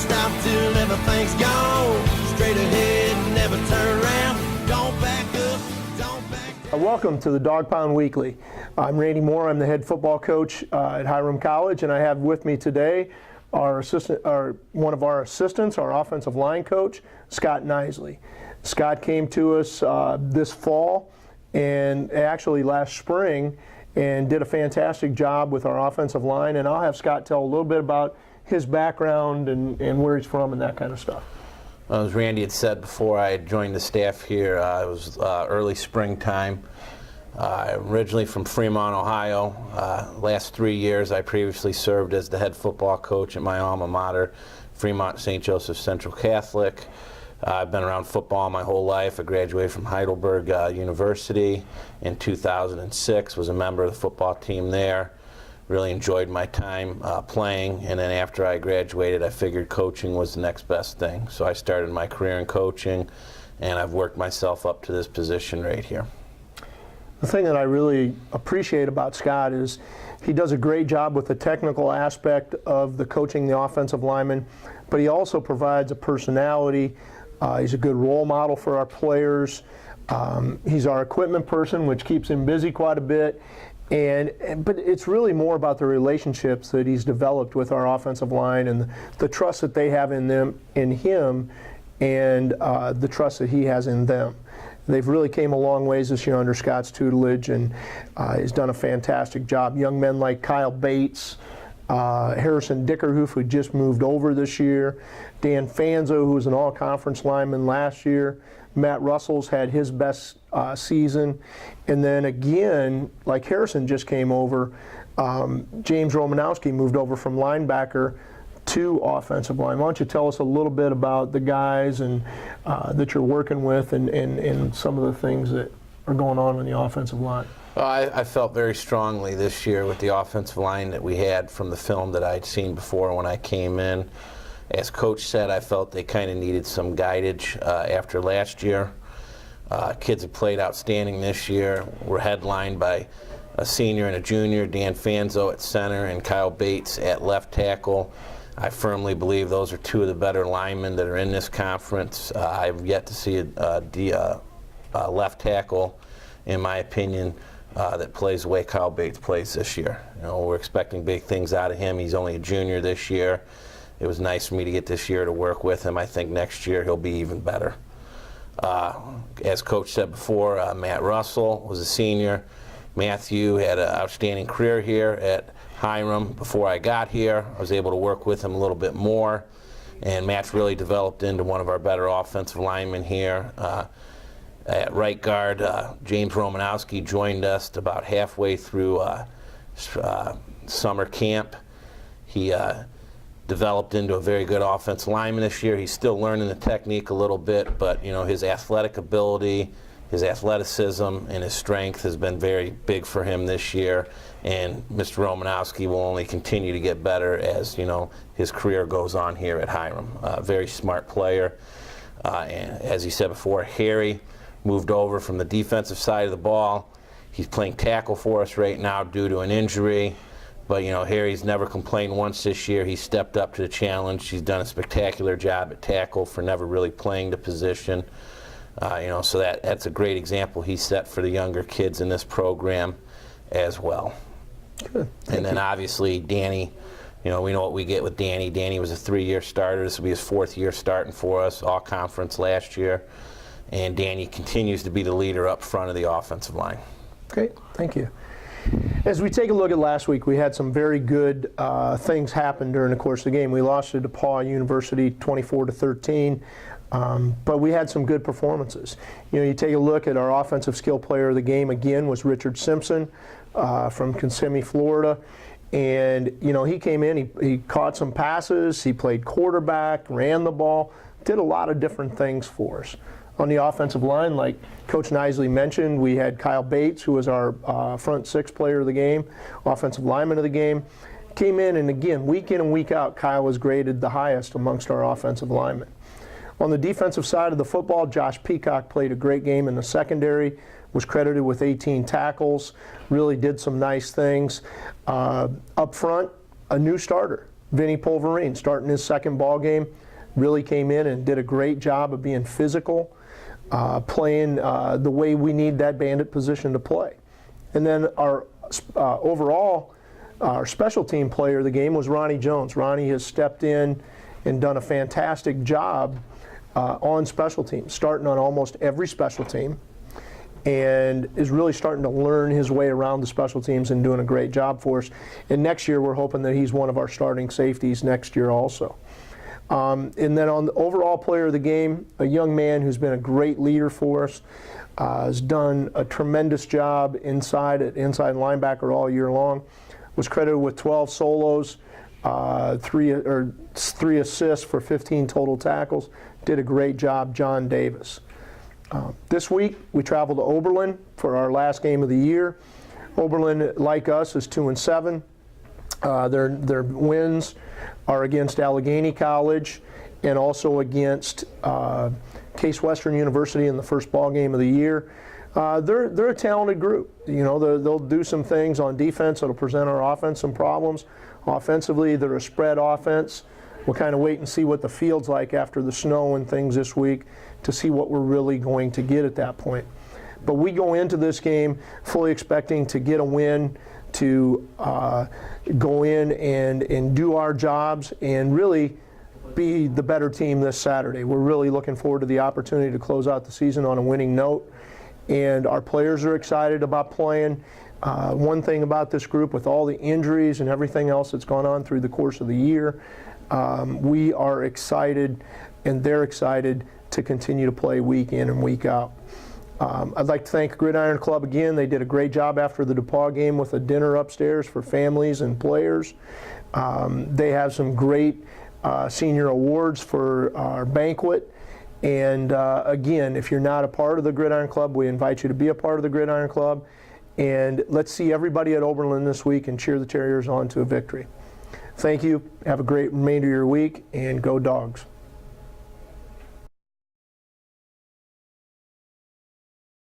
stop till everything's gone. Straight ahead, never turn around. Don't back up, don't back down. Welcome to the Dog Pound Weekly. I'm Randy Moore. I'm the head football coach at Hiram College, and I have with me today one of our assistants, our offensive line coach, Scott Nisley. Scott came to us this fall and actually last spring and did a fantastic job with our offensive line, and I'll have Scott tell a little bit about his background and where he's from and that kind of stuff. As Randy had said before I joined the staff here, it was early springtime. Originally from Fremont, Ohio. Last 3 years I previously served as the head football coach at my alma mater, Fremont St. Joseph Central Catholic. I've been around football my whole life. I graduated from Heidelberg University in 2006, was a member of the football team there. Really enjoyed my time playing, and then after I graduated I figured coaching was the next best thing. So I started my career in coaching, and I've worked myself up to this position right here. The thing that I really appreciate about Scott is he does a great job with the technical aspect of the coaching the offensive linemen, but he also provides a personality. He's a good role model for our players. He's our equipment person, which keeps him busy quite a bit. But it's really more about the relationships that he's developed with our offensive line and the trust that they have in him, and the trust that he has in them. They've really came a long ways this year under Scott's tutelage, and he's done a fantastic job. Young men like Kyle Bates, Harrison Dickerhoof, who just moved over this year, Dan Fanzo, who was an all-conference lineman last year, Matt Russell's had his best season, and then again, like Harrison just came over, James Romanowski moved over from linebacker to offensive line. Why don't you tell us a little bit about the guys and that you're working with and some of the things that are going on in the offensive line? I felt very strongly this year with the offensive line that we had from the film that I'd seen before when I came in. As Coach said, I felt they kind of needed some guidance after last year. Kids have played outstanding this year. We're headlined by a senior and a junior, Dan Fanzo at center and Kyle Bates at left tackle. I firmly believe those are two of the better linemen that are in this conference. I've yet to see a left tackle, in my opinion, that plays the way Kyle Bates plays this year. You know, we're expecting big things out of him. He's only a junior this year. It was nice for me to get this year to work with him. I think next year he'll be even better. As Coach said before, Matt Russell was a senior. Matthew had an outstanding career here at Hiram. Before I got here, I was able to work with him a little bit more, and Matt's really developed into one of our better offensive linemen here. At right guard, James Romanowski joined us about halfway through summer camp. He developed into a very good offensive lineman this year. He's still learning the technique a little bit, but you know, his athletic ability, his athleticism, and his strength has been very big for him this year. And Mr. Romanowski will only continue to get better as his career goes on here at Hiram. Very smart player. And as he said before, Harry moved over from the defensive side of the ball. He's playing tackle for us right now due to an injury. But Harry's never complained once this year. He stepped up to the challenge. He's done a spectacular job at tackle for never really playing the position. So that's a great example he set for the younger kids in this program as well. Good. And then obviously Danny, we know what we get with Danny. Danny was a 3-year starter. This will be his 4th year starting for us, all conference last year. And Danny continues to be the leader up front of the offensive line. Okay, thank you. As we take a look at last week, we had some very good things happen during the course of the game. We lost to DePauw University 24-13, but we had some good performances. You take a look at our offensive skill player of the game again was Richard Simpson from Kissimmee, Florida. And he came in, he caught some passes, he played quarterback, ran the ball, did a lot of different things for us. On the offensive line, like Coach Nisley mentioned, we had Kyle Bates, who was our front 6 player of the game, offensive lineman of the game. Came in, and again, week in and week out, Kyle was graded the highest amongst our offensive linemen. On the defensive side of the football, Josh Peacock played a great game in the secondary, was credited with 18 tackles, really did some nice things. Up front, a new starter. Vinny Polverine, starting his second ball game, really came in and did a great job of being physical, playing the way we need that bandit position to play. And then our overall, our special team player of the game was Ronnie Jones. Ronnie has stepped in and done a fantastic job on special teams, starting on almost every special team, and is really starting to learn his way around the special teams and doing a great job for us. And next year, we're hoping that he's one of our starting safeties next year also. And then on the overall player of the game, a young man who's been a great leader for us, has done a tremendous job inside linebacker all year long, was credited with 12 solos, three assists for 15 total tackles, did a great job, John Davis. This week, we travel to Oberlin for our last game of the year. Oberlin, like us, is 2-7. Their wins are against Allegheny College and also against Case Western University in the first ball game of the year. They're a talented group. You know, they'll do some things on defense that'll present our offense some problems. Offensively, they're a spread offense. We'll kind of wait and see what the field's like after the snow and things this week to see what we're really going to get at that point. But we go into this game fully expecting to get a win, to go in and do our jobs and really be the better team this Saturday. We're really looking forward to the opportunity to close out the season on a winning note, and our players are excited about playing. One thing about this group, with all the injuries and everything else that's gone on through the course of the year, we are excited and they're excited to continue to play week in and week out. I'd like to thank Gridiron Club again. They did a great job after the DePauw game with a dinner upstairs for families and players. They have some great senior awards for our banquet. And again, if you're not a part of the Gridiron Club, we invite you to be a part of the Gridiron Club. And let's see everybody at Oberlin this week and cheer the Terriers on to a victory. Thank you. Have a great remainder of your week, and go Dogs.